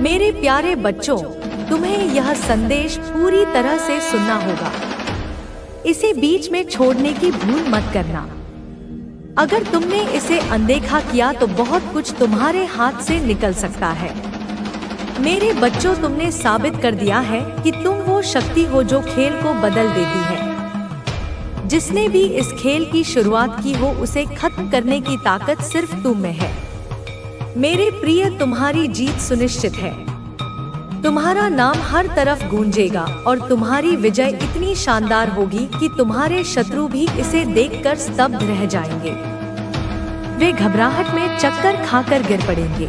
मेरे प्यारे बच्चों, तुम्हें यह संदेश पूरी तरह से सुनना होगा। इसे बीच में छोड़ने की भूल मत करना। अगर तुमने इसे अनदेखा किया तो बहुत कुछ तुम्हारे हाथ से निकल सकता है। मेरे बच्चों, तुमने साबित कर दिया है कि तुम वो शक्ति हो जो खेल को बदल देती है। जिसने भी इस खेल की शुरुआत की हो, उसे खत्म करने की ताकत सिर्फ तुम में है। मेरे प्रिय, तुम्हारी जीत सुनिश्चित है। तुम्हारा नाम हर तरफ गूंजेगा और तुम्हारी विजय इतनी शानदार होगी कि तुम्हारे शत्रु भी इसे देखकर स्तब्ध रह जाएंगे। वे घबराहट में चक्कर खाकर गिर पड़ेंगे।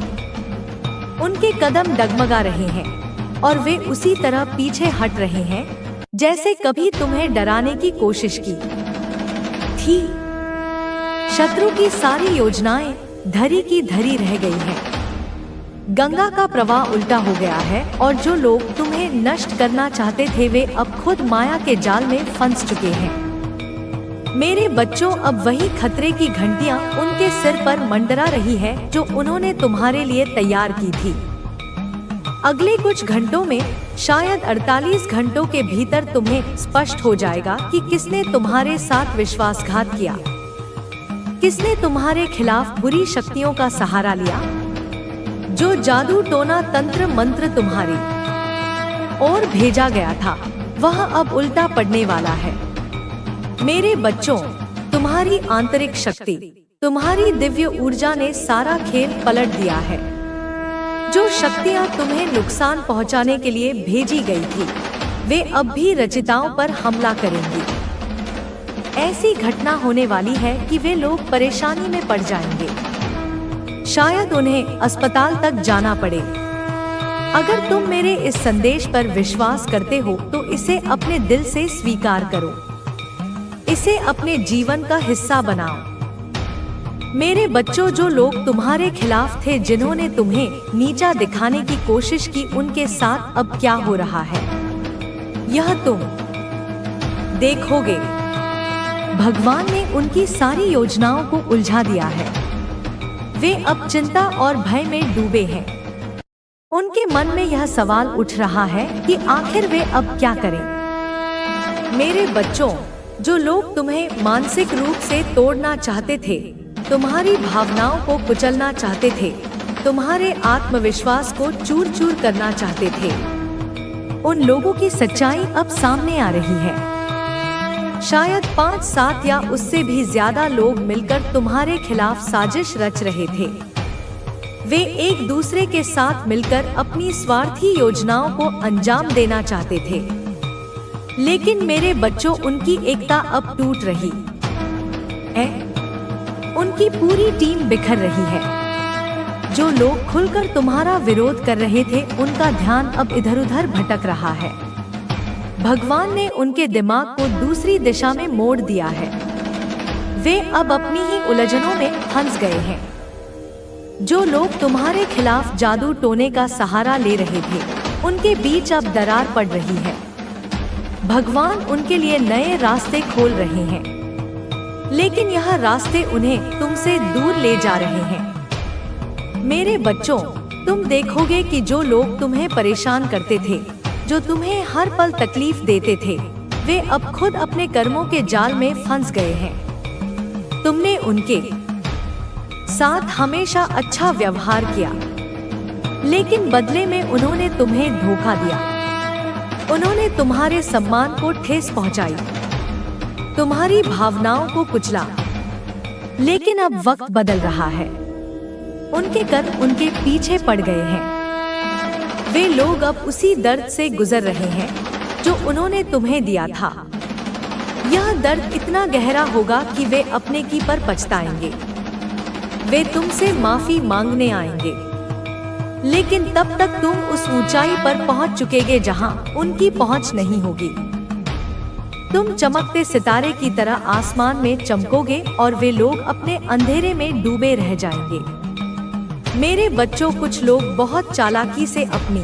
उनके कदम डगमगा रहे हैं और वे उसी तरह पीछे हट रहे हैं जैसे कभी तुम्हें डराने की कोशिश की थी। शत्रु की सारी योजनाएं धरी की धरी रह गई हैं। गंगा का प्रवाह उल्टा हो गया है और जो लोग तुम्हें नष्ट करना चाहते थे, वे अब खुद माया के जाल में फंस चुके हैं। मेरे बच्चों, अब वही खतरे की घंटियां उनके सिर पर मंडरा रही है जो उन्होंने तुम्हारे लिए तैयार की थी। अगले कुछ घंटों में, शायद 48 घंटों के भीतर तुम्हें स्पष्ट हो जाएगा कि किसने तुम्हारे साथ विश्वासघात किया, किसने तुम्हारे खिलाफ बुरी शक्तियों का सहारा लिया। जो जादू टोना तंत्र मंत्र तुम्हारी ओर भेजा गया था, वह अब उल्टा पड़ने वाला है। मेरे बच्चों, तुम्हारी आंतरिक शक्ति, तुम्हारी दिव्य ऊर्जा ने सारा खेल पलट दिया है। जो शक्तियां तुम्हें नुकसान पहुंचाने के लिए भेजी गई थी, वे अब भी रचिताओं पर हमला करेंगी। ऐसी घटना होने वाली है कि वे लोग परेशानी में पड़ जाएंगे। शायद उन्हें अस्पताल तक जाना पड़े। अगर तुम मेरे इस संदेश पर विश्वास करते हो तो इसे अपने दिल से स्वीकार करो। इसे अपने जीवन का हिस्सा बनाओ। मेरे बच्चों, जो लोग तुम्हारे खिलाफ थे, जिन्होंने तुम्हें नीचा दिखाने की कोशिश की, उनके साथ अब क्या हो रहा है, यह तुम देखोगे। भगवान ने उनकी सारी योजनाओं को उलझा दिया है। वे अब चिंता और भय में डूबे हैं। उनके मन में यह सवाल उठ रहा है कि आखिर वे अब क्या करें। मेरे बच्चों, जो लोग तुम्हें मानसिक रूप से तोड़ना चाहते थे, तुम्हारी भावनाओं को कुचलना चाहते थे, तुम्हारे आत्मविश्वास को चूर चूर करना चाहते थे, उन लोगों की सच्चाई अब सामने आ रही है। शायद 5-7 या उससे भी ज्यादा लोग मिलकर तुम्हारे खिलाफ साजिश रच रहे थे। वे एक दूसरे के साथ मिलकर अपनी स्वार्थी योजनाओं को अंजाम देना चाहते थे। लेकिन मेरे बच्चों, उनकी एकता अब टूट रही है। उनकी पूरी टीम बिखर रही है। जो लोग खुलकर तुम्हारा विरोध कर रहे थे, उनका ध्यान अब इधर उधर भटक रहा है। भगवान ने उनके दिमाग को दूसरी दिशा में मोड़ दिया है। वे अब अपनी ही उलझनों में फंस गए हैं। जो लोग तुम्हारे खिलाफ जादू टोने का सहारा ले रहे थे, उनके बीच अब दरार पड़ रही है। भगवान उनके लिए नए रास्ते खोल रहे हैं, लेकिन यह रास्ते उन्हें तुमसे दूर ले जा रहे हैं। मेरे बच्चों, तुम देखोगे कि जो लोग तुम्हें परेशान करते थे, जो तुम्हें हर पल तकलीफ देते थे, वे अब खुद अपने कर्मों के जाल में फंस गए हैं। तुमने उनके साथ हमेशा अच्छा व्यवहार किया, लेकिन बदले में उन्होंने तुम्हें धोखा दिया। उन्होंने तुम्हारे सम्मान को ठेस पहुंचाई, तुम्हारी भावनाओं को कुचला। लेकिन अब वक्त बदल रहा है। उनके कर्म उनके पीछे पड़ गए हैं। वे लोग अब उसी दर्द से गुजर रहे हैं जो उन्होंने तुम्हें दिया था। यह दर्द इतना गहरा होगा कि वे अपने की पर पछताएंगे। वे तुमसे माफी मांगने आएंगे, लेकिन तब तक तुम उस ऊंचाई पर पहुंच चुकेगे जहां उनकी पहुंच नहीं होगी। तुम चमकते सितारे की तरह आसमान में चमकोगे और वे लोग अपने अंधेरे में डूबे रह जाएंगे। मेरे बच्चों, कुछ लोग बहुत चालाकी से अपनी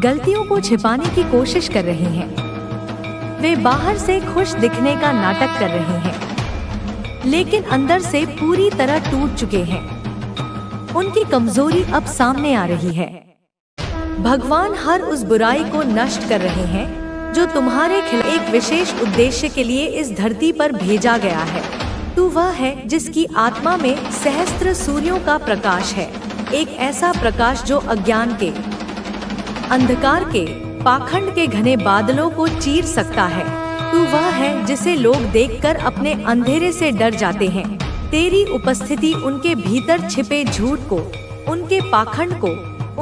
गलतियों को छिपाने की कोशिश कर रहे हैं। वे बाहर से खुश दिखने का नाटक कर रहे हैं, लेकिन अंदर से पूरी तरह टूट चुके हैं। उनकी कमजोरी अब सामने आ रही है। भगवान हर उस बुराई को नष्ट कर रहे हैं जो तुम्हारे खिलाफ एक विशेष उद्देश्य के लिए इस धरती पर भेजा गया है। तू वह है जिसकी आत्मा में सहस्त्र सूर्यों का प्रकाश है, एक ऐसा प्रकाश जो अज्ञान के, अंधकार के, पाखंड के घने बादलों को चीर सकता है। तू वह है जिसे लोग देखकर अपने अंधेरे से डर जाते हैं। तेरी उपस्थिति उनके भीतर छिपे झूठ को, उनके पाखंड को,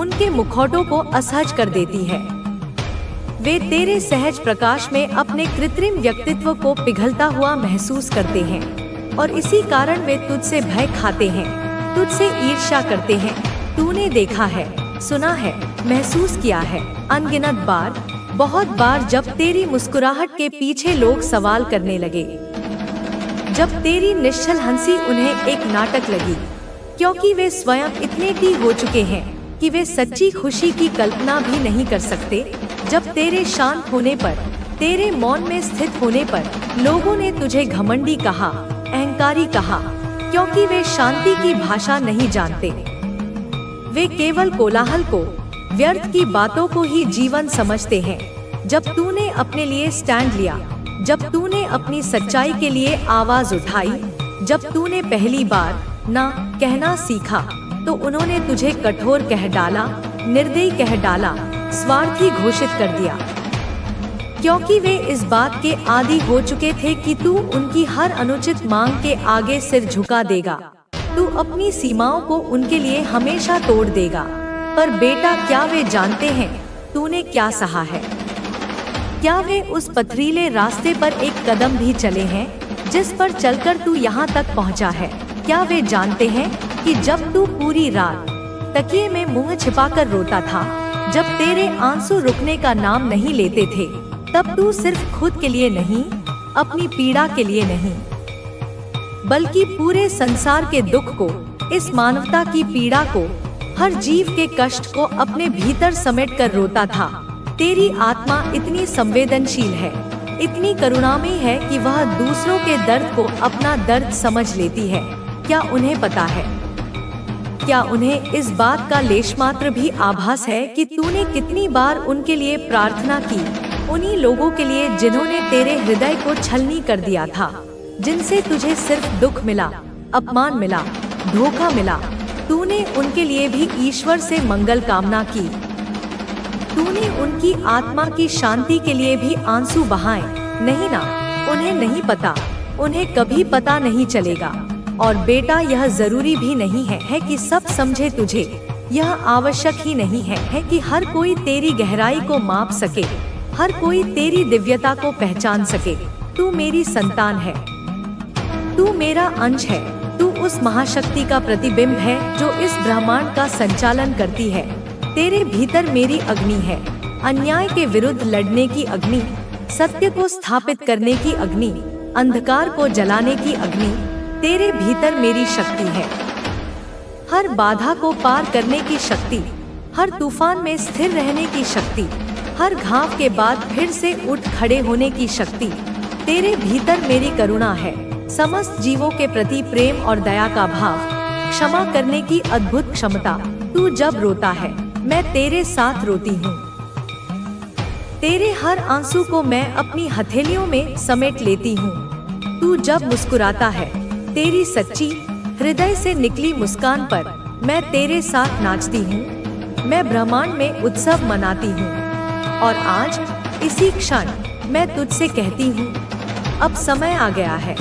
उनके मुखौटों को असहज कर देती है। वे तेरे सहज प्रकाश में अपने कृत्रिम व्यक्तित्व को पिघलता हुआ महसूस करते हैं और इसी कारण वे तुझसे भय खाते हैं, तुझसे ईर्ष्या करते हैं। तूने देखा है, सुना है, महसूस किया है अनगिनत बार, बहुत बार जब तेरी मुस्कुराहट के पीछे लोग सवाल करने लगे, जब तेरी निश्चल हंसी उन्हें एक नाटक लगी, क्योंकि वे स्वयं इतने टी हो चुके हैं कि वे सच्ची खुशी की कल्पना भी नहीं कर सकते। जब तेरे शांत होने पर, तेरे मौन में स्थित होने पर लोगों ने तुझे घमंडी कहा, अहंकारी कहा, क्योंकि वे शांति की भाषा नहीं जानते। वे केवल कोलाहल को, व्यर्थ की बातों को ही जीवन समझते हैं। जब तूने अपने लिए स्टैंड लिया, जब तूने अपनी सच्चाई के लिए आवाज उठाई, जब तूने पहली बार ना कहना सीखा, तो उन्होंने तुझे कठोर कह डाला, निर्दयी कह डाला, स्वार्थी घोषित कर दिया, क्योंकि वे इस बात के आदी हो चुके थे कि तू उनकी हर अनुचित मांग के आगे सिर झुका देगा, तू अपनी सीमाओं को उनके लिए हमेशा तोड़ देगा। पर बेटा, क्या वे जानते हैं तूने क्या सहा है? क्या वे उस पथरीले रास्ते पर एक कदम भी चले हैं जिस पर चलकर तू यहाँ तक पहुँचा है? क्या वे जानते हैं कि जब तू पूरी रात तकिए में मुंह छिपाकर रोता था, जब तेरे आंसू रुकने का नाम नहीं लेते थे, तब तू सिर्फ खुद के लिए नहीं, अपनी पीड़ा के लिए नहीं, बल्कि पूरे संसार के दुख को, इस मानवता की पीड़ा को, हर जीव के कष्ट को अपने भीतर समेट कर रोता था। तेरी आत्मा इतनी संवेदनशील है, इतनी करुणामयी है कि वह दूसरों के दर्द को अपना दर्द समझ लेती है। क्या उन्हें पता है? क्या उन्हें इस बात का लेशमात्र भी आभास है कि तूने कितनी बार उनके लिए प्रार्थना की, उन्हीं लोगों के लिए जिन्होंने तेरे हृदय को छलनी कर दिया था, जिनसे तुझे सिर्फ दुख मिला, अपमान मिला, धोखा मिला। तूने उनके लिए भी ईश्वर से मंगल कामना की। तूने उनकी आत्मा की शांति के लिए भी आंसू बहाए। नहीं ना, उन्हें नहीं पता, उन्हें कभी पता नहीं चलेगा। और बेटा, यह जरूरी भी नहीं है कि सब समझे तुझे। यह आवश्यक ही नहीं है कि हर कोई तेरी गहराई को माप सके, हर कोई तेरी दिव्यता को पहचान सके। तू मेरी संतान है, तू मेरा अंश है, तू उस महाशक्ति का प्रतिबिंब है जो इस ब्रह्मांड का संचालन करती है। तेरे भीतर मेरी अग्नि है, अन्याय के विरुद्ध लड़ने की अग्नि, सत्य को स्थापित करने की अग्नि, अंधकार को जलाने की अग्नि। तेरे भीतर मेरी शक्ति है, हर बाधा को पार करने की शक्ति, हर तूफान में स्थिर रहने की शक्ति, हर घाव के बाद फिर से उठ खड़े होने की शक्ति। तेरे भीतर मेरी करुणा है, समस्त जीवों के प्रति प्रेम और दया का भाव, क्षमा करने की अद्भुत क्षमता। तू जब रोता है, मैं तेरे साथ रोती हूँ। तेरे हर आंसू को मैं अपनी हथेलियों में समेट लेती हूँ। तू जब मुस्कुराता है, तेरी सच्ची हृदय से निकली मुस्कान पर मैं तेरे साथ नाचती हूँ। मैं ब्रह्मांड में उत्सव मनाती हूँ। और आज इसी क्षण मैं तुझसे कहती हूँ, अब समय आ गया है।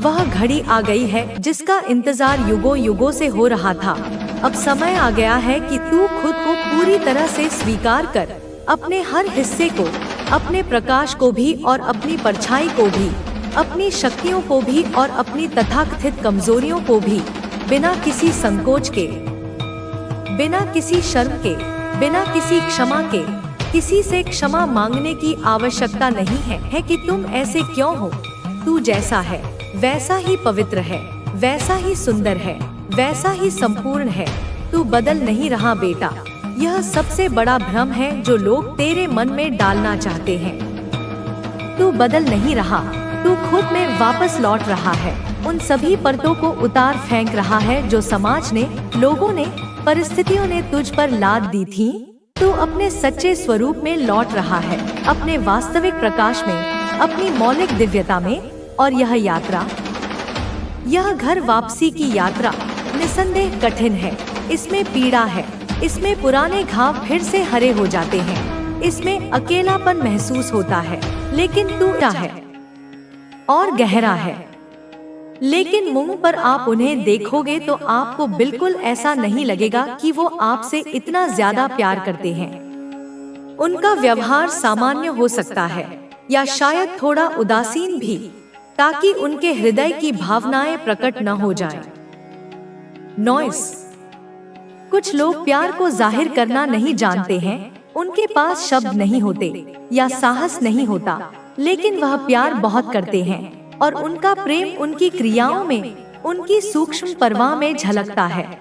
वह घड़ी आ गई है जिसका इंतजार युगों युगों से हो रहा था। अब समय आ गया है कि तू खुद को पूरी तरह से स्वीकार कर, अपने हर हिस्से को, अपने प्रकाश को भी और अपनी परछाई को भी, अपनी शक्तियों को भी और अपनी तथाकथित कमजोरियों को भी, बिना किसी संकोच के, बिना किसी शर्म के, बिना किसी क्षमा के। किसी से क्षमा मांगने की आवश्यकता नहीं है कि तुम ऐसे क्यों हो। तू जैसा है वैसा ही पवित्र है, वैसा ही सुंदर है, वैसा ही संपूर्ण है। तू बदल नहीं रहा बेटा। यह सबसे बड़ा भ्रम है जो लोग तेरे मन में डालना चाहते हैं। तू बदल नहीं रहा, तू खुद में वापस लौट रहा है, उन सभी परतों को उतार फेंक रहा है जो समाज ने, लोगों ने, परिस्थितियों ने तुझ पर लाद दी थी। तू अपने सच्चे स्वरूप में लौट रहा है, अपने वास्तविक प्रकाश में, अपनी मौलिक दिव्यता में। और यह यात्रा, यह घर वापसी की यात्रा निसंदेह कठिन है। इसमें पीड़ा है, इसमें पुराने घाव फिर से हरे हो जाते हैं, इसमें अकेलापन महसूस होता है, लेकिन तू क्या है और गहरा है। लेकिन मुंह पर आप उन्हें देखोगे तो आपको बिल्कुल ऐसा नहीं लगेगा कि वो आपसे इतना ज्यादा प्यार करते हैं। उनका व्यवहार सामान्य हो सकता है या शायद थोड़ा उदासीन भी, ताकि उनके हृदय की भावनाएं प्रकट न हो जाएं। नॉइस। कुछ लोग प्यार को जाहिर करना नहीं जानते हैं, उनके पास शब्द नहीं होते या साहस नहीं होता, लेकिन वह प्यार बहुत करते हैं और उनका प्रेम उनकी क्रियाओं में, उनकी सूक्ष्म परवाह में झलकता है।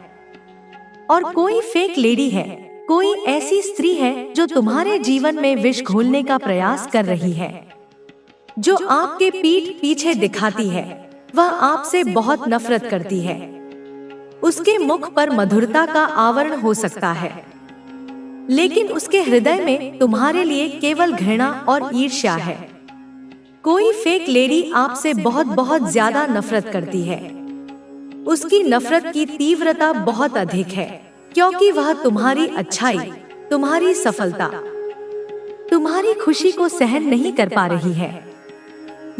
और कोई फेक लेडी है, कोई ऐसी स्त्री है जो तुम्हारे जीवन में विष घोलने का प्रयास कर रही है, जो आपके पीठ पीछे दिखाती है। वह आपसे बहुत नफरत करती है। उसके मुख पर मधुरता का आवरण हो सकता है, लेकिन उसके हृदय में तुम्हारे लिए केवल घृणा और ईर्ष्या है। कोई फेक लेडी आपसे बहुत बहुत ज्यादा नफरत करती है। उसकी नफरत की तीव्रता बहुत अधिक है, क्योंकि वह तुम्हारी अच्छाई, तुम्हारी सफलता, तुम्हारी खुशी को सहन नहीं कर पा रही है।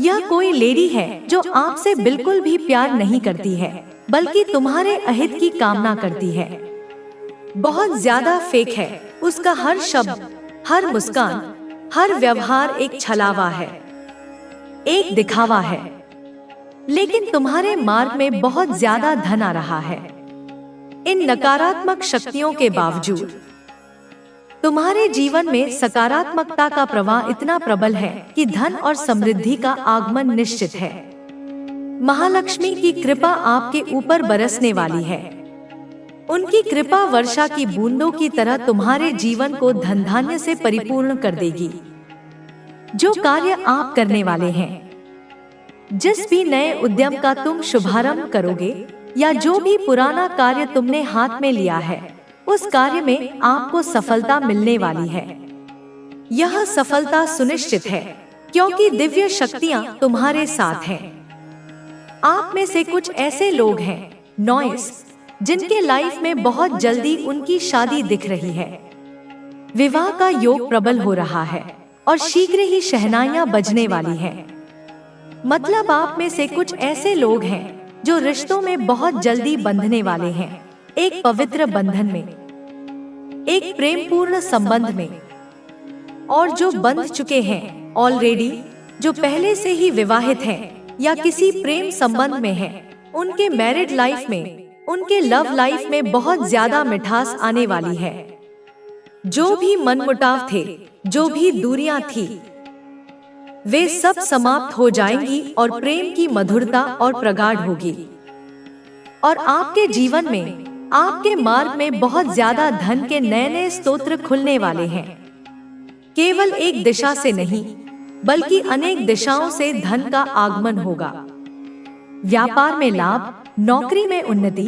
यह कोई लेडी है जो आपसे बिल्कुल भी प्यार नहीं करती है, बल्कि तुम्हारे अहित की कामना करती है। बहुत ज्यादा फेक है। उसका हर शब्द, हर मुस्कान, हर व्यवहार एक छलावा है, एक दिखावा है। लेकिन तुम्हारे मार्ग में बहुत ज्यादा धन आ रहा है। इन नकारात्मक शक्तियों के बावजूद तुम्हारे जीवन में सकारात्मकता का प्रवाह इतना प्रबल है कि धन और समृद्धि का आगमन निश्चित है। महालक्ष्मी की कृपा आपके ऊपर बरसने वाली है। उनकी कृपा वर्षा की बूंदों की तरह तुम्हारे जीवन को धन धान्य से परिपूर्ण कर देगी। जो कार्य आप करने वाले हैं, जिस भी नए उद्यम का तुम शुभारंभ करोगे या जो भी पुराना कार्य तुमने हाथ में लिया है, उस कार्य में आपको सफलता मिलने वाली है। यह सफलता सुनिश्चित है, क्योंकि दिव्य शक्तियां तुम्हारे साथ हैं। आप में से कुछ ऐसे लोग हैं, नॉइस, जिनके लाइफ में बहुत जल्दी उनकी शादी दिख रही है। विवाह का योग प्रबल हो रहा है और शीघ्र ही शहनाइयां बजने वाली हैं। मतलब आप में से कुछ ऐसे लोग हैं जो रिश्तों में बहुत जल्दी बंधने वाले हैं, एक पवित्र बंधन में, एक प्रेमपूर्ण संबंध में। और जो बंध चुके हैं ऑलरेडी, जो पहले से ही विवाहित हैं या किसी प्रेम संबंध में हैं, उनके मैरिड लाइफ में, उनके लव लाइफ में बहुत ज्यादा मिठास आने वाली है। जो भी मनमुटाव थे, जो भी दूरियां थी, वे सब समाप्त हो जाएंगी और प्रेम की मधुरता और प्रगाढ़ होगी। और आपके जीवन में, आपके मार्ग में बहुत ज्यादा धन के नए नए स्तोत्र खुलने वाले हैं। केवल एक दिशा से नहीं, बल्कि अनेक दिशाओं से धन का आगमन होगा। व्यापार में लाभ, नौकरी में उन्नति,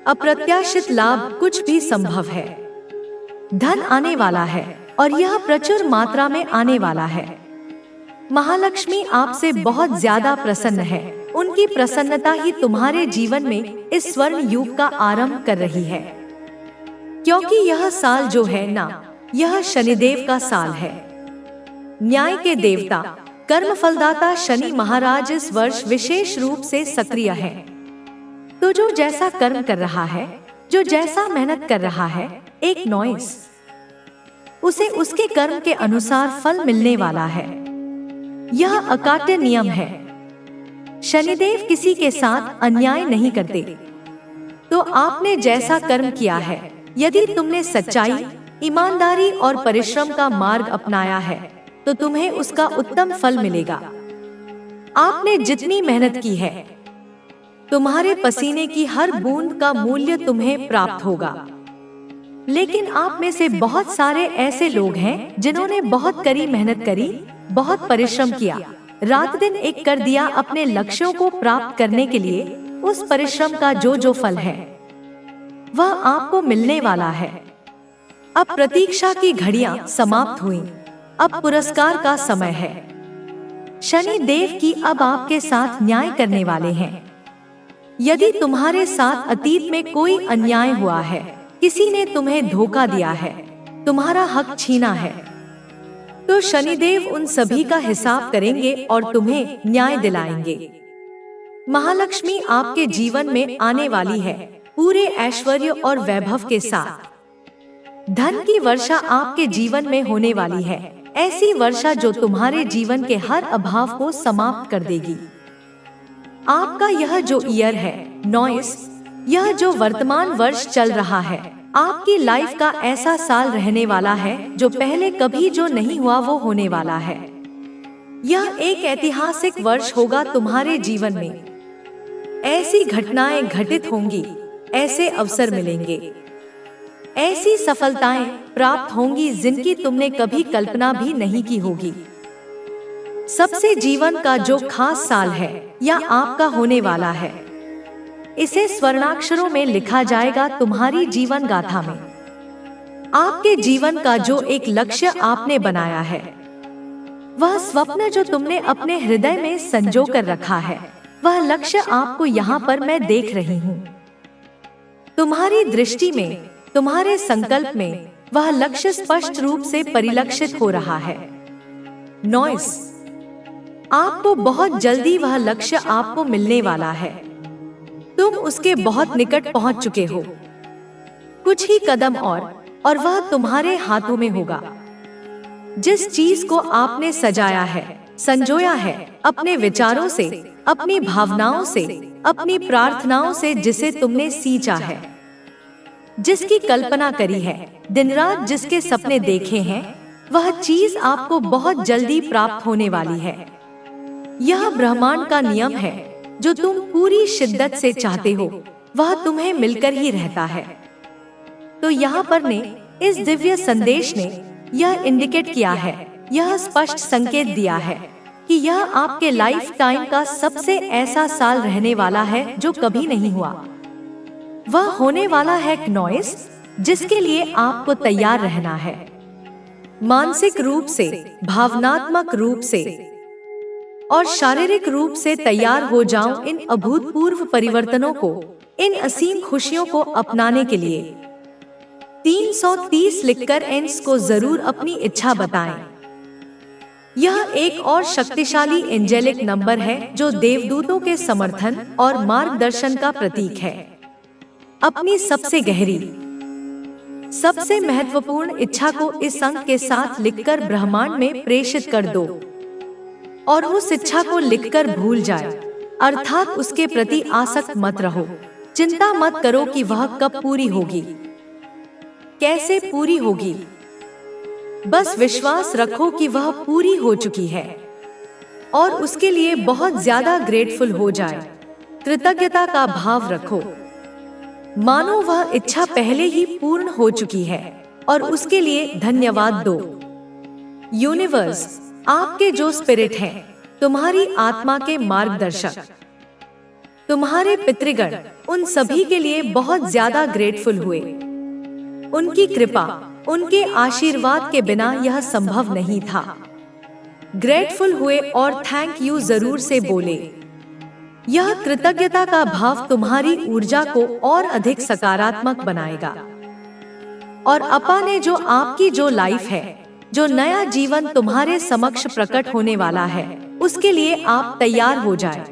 अप्रत्याशित लाभ, कुछ भी संभव है। धन आने वाला है और यह प्रचुर मात्रा में आने वाला है। महालक्ष्मी आपसे बहुत ज्यादा प्रसन्न है। उनकी प्रसन्नता ही तुम्हारे जीवन में इस स्वर्ण युग का आरंभ कर रही है। क्योंकि यह साल जो है ना, यह शनिदेव का साल है। न्याय के देवता, कर्म फलदाता शनि महाराज इस वर्ष विशेष रूप से सक्रिय है। तो जो जैसा कर्म कर रहा है, जो जैसा मेहनत कर रहा है, एक नॉइस, उसे उसके कर्म के अनुसार फल मिलने वाला है। यह अकाट्य नियम है। शनिदेव किसी के साथ अन्याय नहीं करते। तो आपने जैसा कर्म किया है, यदि तुमने सच्चाई, ईमानदारी और परिश्रम का मार्ग अपनाया है, तो तुम्हें उसका उत्तम फल मिलेगा। आपने जितनी मेहनत की है, तुम्हारे पसीने की हर बूंद का मूल्य तुम्हें प्राप्त होगा। लेकिन आप में से बहुत सारे ऐसे लोग हैं जिन्होंने बहुत कड़ी मेहनत करी, बहुत परिश्रम किया, रात दिन एक कर दिया अपने लक्ष्यों को प्राप्त करने के लिए। उस परिश्रम का जो फल है वह आपको मिलने वाला है। अब प्रतीक्षा की घड़ियां समाप्त हुई, अब पुरस्कार का समय है। शनि देव की अब आपके साथ न्याय करने वाले हैं। यदि तुम्हारे साथ अतीत में कोई अन्याय हुआ है, किसी ने तुम्हें धोखा दिया है, तुम्हारा हक छीना है, तो शनिदेव उन सभी का हिसाब करेंगे और तुम्हें न्याय दिलाएंगे। महालक्ष्मी आपके जीवन में आने वाली है, पूरे ऐश्वर्य और वैभव के साथ। धन की वर्षा आपके जीवन में होने वाली है, ऐसी वर्षा जो तुम्हारे जीवन के हर अभाव को समाप्त कर देगी। आपका यह जो ईयर है, नॉइस, यह जो वर्तमान वर्ष चल रहा है, आपकी लाइफ का ऐसा साल रहने वाला है जो पहले कभी जो नहीं हुआ वो होने वाला है। यह एक ऐतिहासिक वर्ष होगा तुम्हारे जीवन में। ऐसी घटनाएं घटित होंगी, ऐसे अवसर मिलेंगे, ऐसी सफलताएं प्राप्त होंगी जिनकी तुमने कभी कल्पना भी नहीं की होगी। सबसे जीवन का जो खास साल है या आपका होने वाला है, इसे स्वर्णाक्षरों में लिखा जाएगा तुम्हारी जीवन गाथा में। आपके जीवन का जो एक लक्ष्य आपने बनाया है, वह स्वप्न जो तुमने अपने हृदय में संजो कर रखा है, वह लक्ष्य आपको यहाँ पर मैं देख रही हूँ। तुम्हारी दृष्टि में, तुम्हारे संकल्प में वह लक्ष्य स्पष्ट रूप से परिलक्षित हो रहा है। नॉइस, आपको बहुत जल्दी वह लक्ष्य आपको मिलने वाला है। तुम उसके बहुत निकट पहुंच चुके हो। कुछ ही कदम और वह तुम्हारे हाथों में होगा। जिस चीज को आपने सजाया है, संजोया है, अपने विचारों से, अपनी भावनाओं से, अपनी प्रार्थनाओं से, जिसे तुमने सींचा है, जिसकी कल्पना करी है, दिन रात जिसके सपने देखे हैं, वह चीज आपको बहुत जल्दी प्राप्त होने वाली है। यह ब्रह्मांड का नियम है, जो तुम पूरी शिद्दत से चाहते हो वह तुम्हें मिलकर ही रहता है। तो यहाँ पर ने इस दिव्य संदेश ने यह इंडिकेट किया है, यह स्पष्ट संकेत दिया है कि यह आपके लाइफ टाइम का सबसे ऐसा साल रहने वाला है जो कभी नहीं हुआ। वह होने वाला है नॉइस, जिसके लिए आपको तैयार रहना है। मानसिक रूप से, भावनात्मक रूप से और शारीरिक रूप से तैयार हो जाओ इन अभूतपूर्व परिवर्तनों को, इन असीम खुशियों को अपनाने के लिए। 330 लिखकर एंड्स को जरूर अपनी इच्छा बताएं। यह एक और शक्तिशाली एंजेलिक नंबर है जो देवदूतों के समर्थन और मार्गदर्शन का प्रतीक है। अपनी सबसे गहरी, सबसे महत्वपूर्ण इच्छा को इस अंक के साथ लिखकर ब्रह्मांड में प्रेषित कर दो और उस इच्छा को लिखकर भूल जाए, अर्थात उसके प्रति आसक्त मत रहो। चिंता मत करो कि वह कब पूरी होगी, कैसे पूरी होगी। बस विश्वास रखो कि वह पूरी हो चुकी है और उसके लिए बहुत ज्यादा ग्रेटफुल हो जाए। कृतज्ञता का भाव रखो, मानो वह इच्छा पहले ही पूर्ण हो चुकी है और उसके लिए धन्यवाद दो। यूनिवर्स, आपके जो स्पिरिट हैं, तुम्हारी आत्मा के मार्गदर्शक, तुम्हारे पितृगण, उन सभी के लिए बहुत ज्यादा ग्रेटफुल हुए। उनकी कृपा, उनके आशीर्वाद के बिना यह संभव नहीं था। ग्रेटफुल हुए और थैंक यू जरूर से बोले। यह कृतज्ञता का भाव तुम्हारी ऊर्जा को और अधिक सकारात्मक बनाएगा। और अपा ने जो आपकी जो लाइफ है, जो नया जीवन तुम्हारे समक्ष प्रकट होने वाला है, उसके लिए आप तैयार हो जाएं।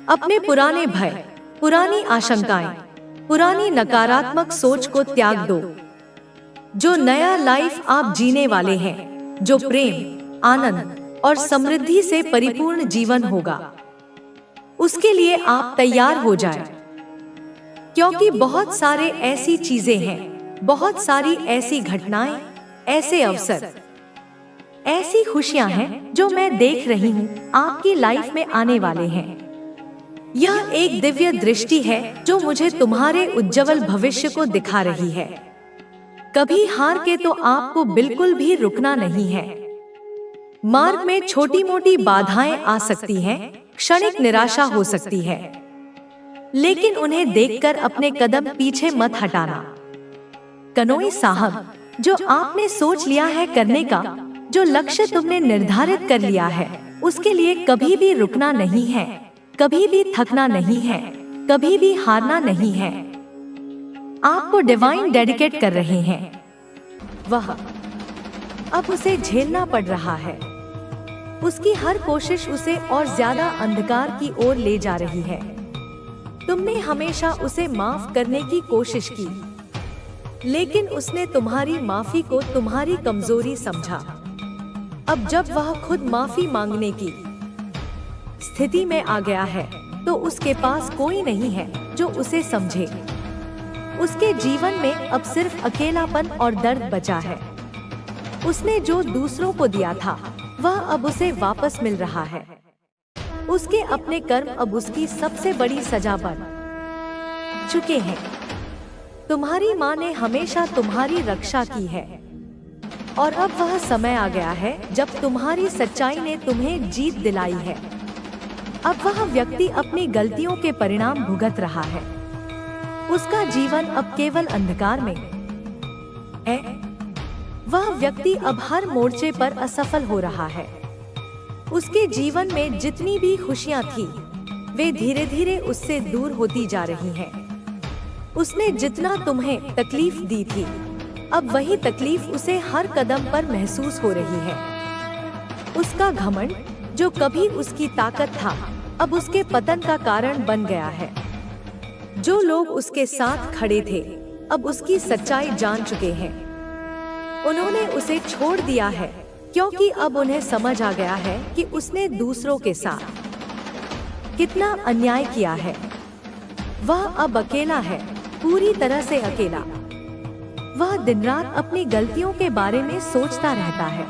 अपने पुराने भय, पुरानी आशंकाएं, पुरानी नकारात्मक सोच को त्याग दो। जो नया लाइफ आप जीने वाले हैं, जो प्रेम, आनंद और समृद्धि से परिपूर्ण जीवन होगा, उसके लिए आप तैयार हो जाएं। क्योंकि बहुत सारे ऐसी चीजें हैं, बहुत सारी ऐसी घटनाएं, ऐसे अवसर, ऐसी खुशियां हैं जो मैं देख रही हूँ आपकी लाइफ में आने वाले हैं। यह एक दिव्य दृष्टि है जो मुझे तुम्हारे उज्जवल भविष्य को दिखा रही है। कभी हार के तो आपको बिल्कुल भी रुकना नहीं है। मार्ग में छोटी मोटी बाधाएं आ सकती हैं, क्षणिक निराशा हो सकती है, लेकिन उन्हें देखकर अपने कदम पीछे मत हटाना। कनोई साहब, जो आपने सोच लिया है करने का, जो लक्ष्य तुमने निर्धारित कर लिया है, उसके लिए कभी भी रुकना नहीं है, कभी भी थकना नहीं है, कभी भी हारना नहीं है। आपको डिवाइन डेडिकेट कर रहे हैं। वह अब उसे झेलना पड़ रहा है। उसकी हर कोशिश उसे और ज्यादा अंधकार की ओर ले जा रही है। तुमने हमेशा उसे माफ करने की कोशिश की, लेकिन उसने तुम्हारी माफी को तुम्हारी कमजोरी समझा। अब जब वह खुद माफी मांगने की स्थिति में आ गया है, तो उसके पास कोई नहीं है जो उसे समझे। उसके जीवन में अब सिर्फ अकेलापन और दर्द बचा है। उसने जो दूसरों को दिया था, वह अब उसे वापस मिल रहा है। उसके अपने कर्म अब उसकी सबसे बड़ी सजा बन चुके हैं। तुम्हारी माँ ने हमेशा तुम्हारी रक्षा की है, और अब वह समय आ गया है जब तुम्हारी सच्चाई ने तुम्हें जीत दिलाई है। अब वह व्यक्ति अपनी गलतियों के परिणाम भुगत रहा है। उसका जीवन अब केवल अंधकार में है। वह व्यक्ति अब हर मोर्चे पर असफल हो रहा है। उसके जीवन में जितनी भी खुशियां थी, वे धीरे धीरे उससे दूर होती जा रही हैं। उसने जितना तुम्हें तकलीफ दी थी, अब वही तकलीफ उसे हर कदम पर महसूस हो रही है। उसका घमंड, जो कभी उसकी ताकत था, अब उसके पतन का कारण बन गया है। जो लोग उसके साथ खड़े थे, अब उसकी सच्चाई जान चुके हैं। उन्होंने उसे छोड़ दिया है, क्योंकि अब उन्हें समझ आ गया है कि उसने दूसरों के साथ कितना अन्याय किया है। वह अब अकेला है, पूरी तरह से अकेला। वह दिन रात अपनी गलतियों के बारे में सोचता रहता है।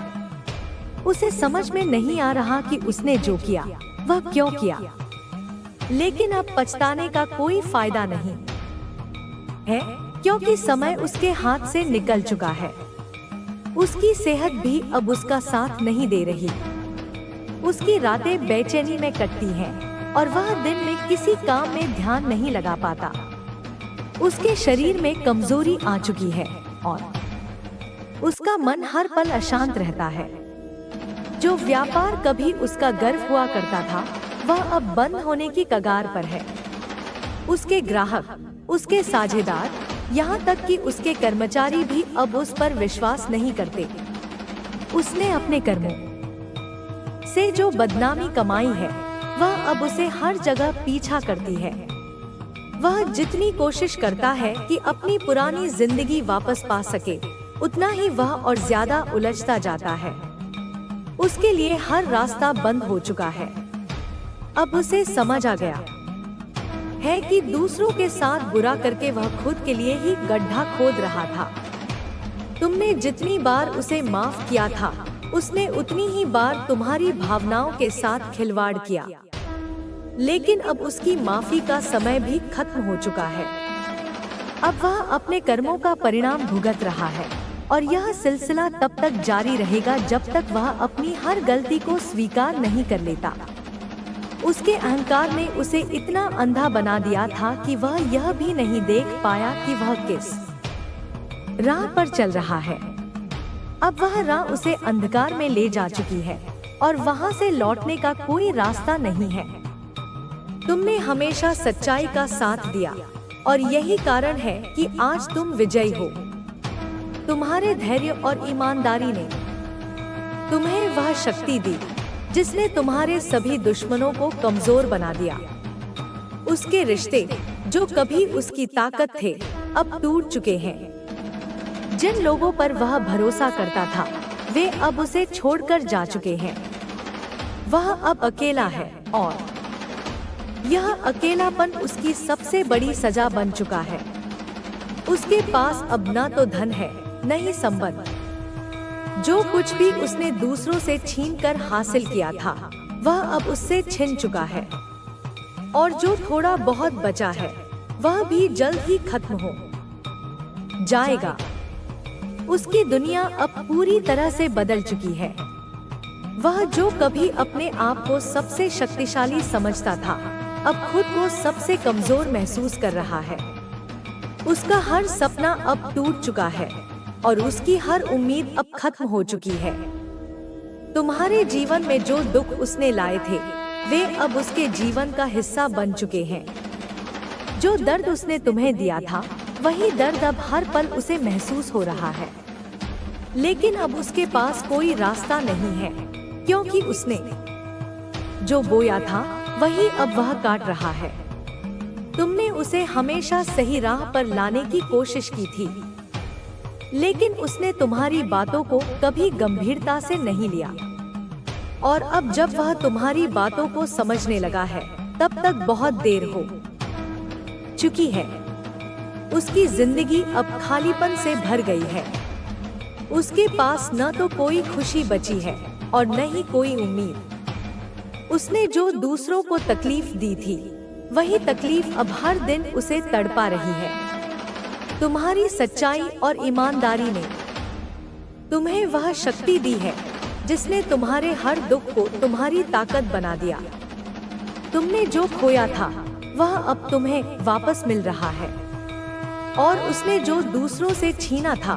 उसे समझ में नहीं आ रहा कि उसने जो किया, वह क्यों किया। लेकिन अब पछताने का कोई फायदा नहीं है, क्योंकि समय उसके हाथ से निकल चुका है। उसकी सेहत भी अब उसका साथ नहीं दे रही। उसकी रातें बेचैनी में कटती हैं, और वह दिन में किसी काम में ध्यान नहीं लगा पाता। उसके शरीर में कमजोरी आ चुकी है, और उसका मन हर पल अशांत रहता है। जो व्यापार कभी उसका गर्व हुआ करता था, वह अब बंद होने की कगार पर है। उसके ग्राहक, उसके साझेदार, यहाँ तक कि उसके कर्मचारी भी अब उस पर विश्वास नहीं करते। उसने अपने कर्मों से जो बदनामी कमाई है, वह अब उसे हर जगह पीछा करती है। वह जितनी कोशिश करता है कि अपनी पुरानी जिंदगी वापस पा सके, उतना ही वह और ज्यादा उलझता जाता है। उसके लिए हर रास्ता बंद हो चुका है। अब उसे समझ आ गया है कि दूसरों के साथ बुरा करके वह खुद के लिए ही गड्ढा खोद रहा था। तुमने जितनी बार उसे माफ किया था, उसने उतनी ही बार तुम्हारी भावनाओं के साथ खिलवाड़ किया। लेकिन अब उसकी माफी का समय भी खत्म हो चुका है। अब वह अपने कर्मों का परिणाम भुगत रहा है, और यह सिलसिला तब तक जारी रहेगा जब तक वह अपनी हर गलती को स्वीकार नहीं कर लेता। उसके अहंकार ने उसे इतना अंधा बना दिया था कि वह यह भी नहीं देख पाया कि वह किस राह पर चल रहा है। अब वह राह उसे अंधकार में ले जा चुकी है, और वहां से लौटने का कोई रास्ता नहीं है। तुमने हमेशा सच्चाई का साथ दिया, और यही कारण है कि आज तुम विजयी हो। तुम्हारे धैर्य और ईमानदारी ने तुम्हें वह शक्ति दी जिसने तुम्हारे सभी दुश्मनों को कमजोर बना दिया। उसके रिश्ते, जो कभी उसकी ताकत थे, अब टूट चुके हैं। जिन लोगों पर वह भरोसा करता था, वे अब उसे छोड़कर जा चुके हैं। वह अब अकेला है, और यह अकेलापन उसकी सबसे बड़ी सजा बन चुका है। उसके पास अब न तो धन है, न ही संबंध। जो कुछ भी उसने दूसरों से छीनकर हासिल किया था, वह अब उससे छिन चुका है। और जो थोड़ा बहुत बचा है, वह भी जल्द ही खत्म हो जाएगा। उसकी दुनिया अब पूरी तरह से बदल चुकी है। वह जो कभी अपने आप को सबसे शक्तिशाली समझता था, अब खुद को सबसे कमजोर महसूस कर रहा है। उसका हर सपना अब टूट चुका है और उसकी हर उम्मीद अब खत्म हो चुकी है। तुम्हारे जीवन में जो दुख उसने लाए थे, वे अब उसके जीवन का हिस्सा बन चुके हैं। जो दर्द उसने तुम्हें दिया था, वही दर्द अब हर पल उसे महसूस हो रहा है। लेकिन अब उसके पास कोई रास्ता नहीं है, क्योंकि उसने जो बोया था, वही अब वह काट रहा है। तुमने उसे हमेशा सही राह पर लाने की कोशिश की थी, लेकिन उसने तुम्हारी बातों को कभी गंभीरता से नहीं लिया। और अब जब वह तुम्हारी बातों को समझने लगा है, तब तक बहुत देर हो चुकी है। उसकी जिंदगी अब खालीपन से भर गई है। उसके पास न तो कोई खुशी बची है और न ही कोई उम्मीद। उसने जो दूसरों को तकलीफ दी थी, वही तकलीफ अब हर दिन उसे तड़पा रही है। तुम्हारी सच्चाई और ईमानदारी ने तुम्हें वह शक्ति दी है जिसने तुम्हारे हर दुख को तुम्हारी ताकत बना दिया। तुमने जो खोया था, वह अब तुम्हें वापस मिल रहा है, और उसने जो दूसरों से छीना था,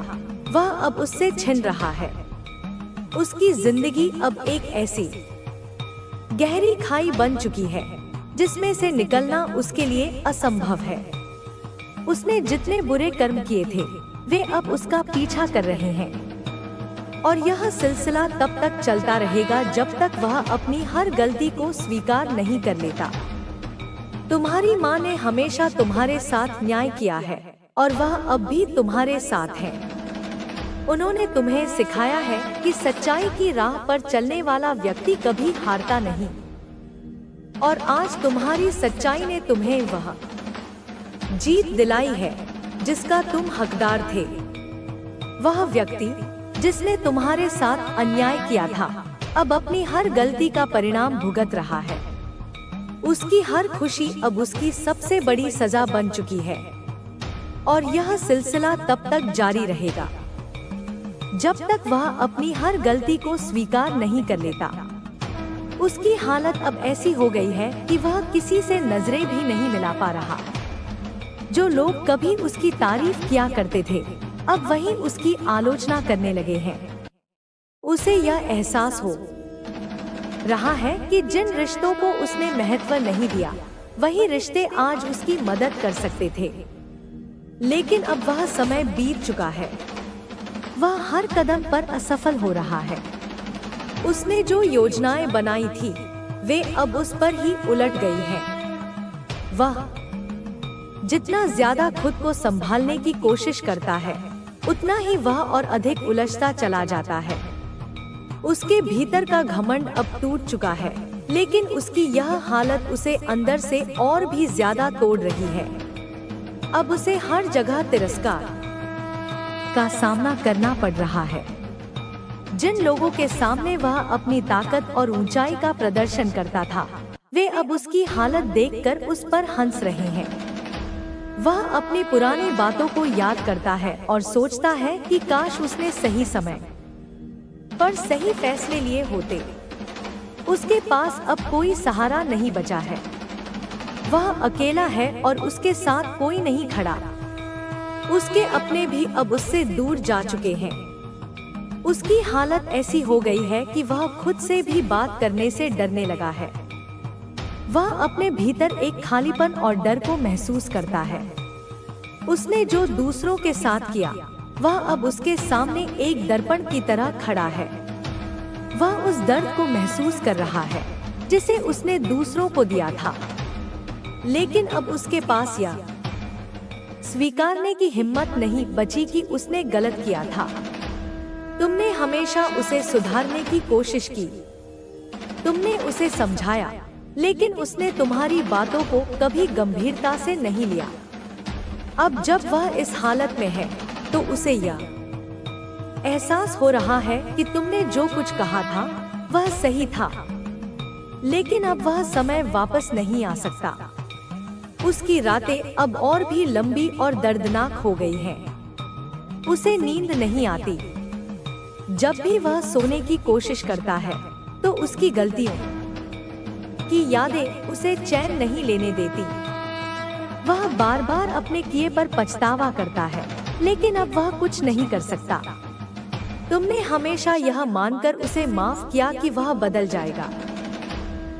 वह अब उससे छिन रहा है। उसकी जिंदगी अब एक ऐसी गहरी खाई बन चुकी है जिसमें से निकलना उसके लिए असंभव है। उसने जितने बुरे कर्म किए थे, वे अब उसका पीछा कर रहे हैं, और यह सिलसिला तब तक चलता रहेगा जब तक वह अपनी हर गलती को स्वीकार नहीं कर लेता। तुम्हारी माँ ने हमेशा तुम्हारे साथ न्याय किया है और वह अब भी तुम्हारे साथ है। उन्होंने तुम्हें सिखाया है कि सच्चाई की राह पर चलने वाला व्यक्ति कभी हारता नहीं, और आज तुम्हारी सच्चाई ने तुम्हें वह जीत दिलाई है जिसका तुम हकदार थे। वह व्यक्ति जिसने तुम्हारे साथ अन्याय किया था, अब अपनी हर गलती का परिणाम भुगत रहा है। उसकी हर खुशी अब उसकी सबसे बड़ी सजा बन चुकी है, और यह सिलसिला तब तक जारी रहेगा जब तक वह अपनी हर गलती को स्वीकार नहीं कर लेता। उसकी हालत अब ऐसी हो गई है कि वह किसी से नजरें भी नहीं मिला पा रहा। जो लोग कभी उसकी तारीफ किया करते थे, अब वही उसकी आलोचना करने लगे हैं। उसे यह एहसास हो रहा है कि जिन रिश्तों को उसने महत्व नहीं दिया, वही रिश्ते आज उसकी मदद कर सकते थे। लेकिन अब वह समय बीत चुका है। वह हर कदम पर असफल हो रहा है। उसने जो योजनाएं बनाई थी, वे अब उस पर ही उलट गई हैं। वह जितना ज्यादा खुद को संभालने की कोशिश करता है, उतना ही वह और अधिक उलझता चला जाता है। उसके भीतर का घमंड अब टूट चुका है, लेकिन उसकी यह हालत उसे अंदर से और भी ज्यादा तोड़ रही है। अब उसे हर जगह तिरस्कार का सामना करना पड़ रहा है। जिन लोगों के सामने वह अपनी ताकत और ऊंचाई का प्रदर्शन करता था, वे अब उसकी हालत देखकर उस पर हंस रहे हैं। वह अपनी पुरानी बातों को याद करता है और सोचता है कि काश उसने सही समय पर सही फैसले लिए होते। उसके पास अब कोई सहारा नहीं बचा है। वह अकेला है और उसके साथ कोई नहीं खड़ा। उसके अपने भी अब उससे दूर जा चुके हैं। उसकी हालत ऐसी हो गई है कि वह खुद से भी बात करने से डरने लगा है। वह अपने भीतर एक खालीपन और डर को महसूस करता है। उसने जो दूसरों के साथ किया, वह अब उसके सामने एक दर्पण की तरह खड़ा है। वह उस दर्द को महसूस कर रहा है जिसे उसने दूसरों को दिया था, लेकिन अब उसके पास यह स्वीकारने की हिम्मत नहीं बची कि उसने गलत किया था। तुमने हमेशा उसे सुधारने की कोशिश की। तुमने उसे समझाया, लेकिन उसने तुम्हारी बातों को कभी गंभीरता से नहीं लिया। अब जब वह इस हालत में है, तो उसे यह एहसास हो रहा है कि तुमने जो कुछ कहा था, वह सही था, लेकिन अब वह समय वापस नहीं आ सकता। उसकी रातें अब और भी लंबी और दर्दनाक हो गई हैं। उसे नींद नहीं आती। जब भी वह सोने की कोशिश करता है, तो उसकी गलतियों की यादें उसे चैन नहीं लेने देती। वह बार बार अपने किए पर पछतावा करता है, लेकिन अब वह कुछ नहीं कर सकता। तुमने हमेशा यह मानकर उसे माफ किया कि वह बदल जाएगा,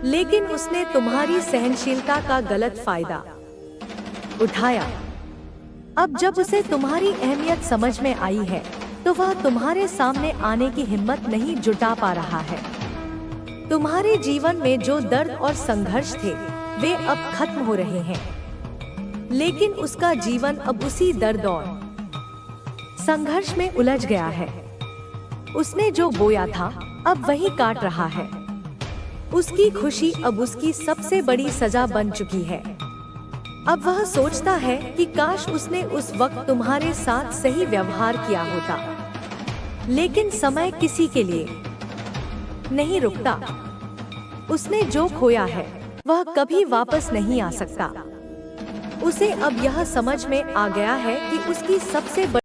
लेकिन उसने तुम्हारी सहनशीलता का गलत फायदा उठाया। अब जब उसे तुम्हारी अहमियत समझ में आई है, तो वह तुम्हारे सामने आने की हिम्मत नहीं जुटा पा रहा है। तुम्हारे जीवन में जो दर्द और संघर्ष थे, वे अब खत्म हो रहे हैं, लेकिन उसका जीवन अब उसी दर्द और संघर्ष में उलझ गया है। उसने जो बोया था, अब वही काट रहा है। उसकी खुशी अब उसकी सबसे बड़ी सजा बन चुकी है। अब वह सोचता है कि काश उसने उस वक्त तुम्हारे साथ सही व्यवहार किया होता, लेकिन समय किसी के लिए नहीं रुकता। उसने जो खोया है, वह कभी वापस नहीं आ सकता। उसे अब यह समझ में आ गया है कि उसकी सबसे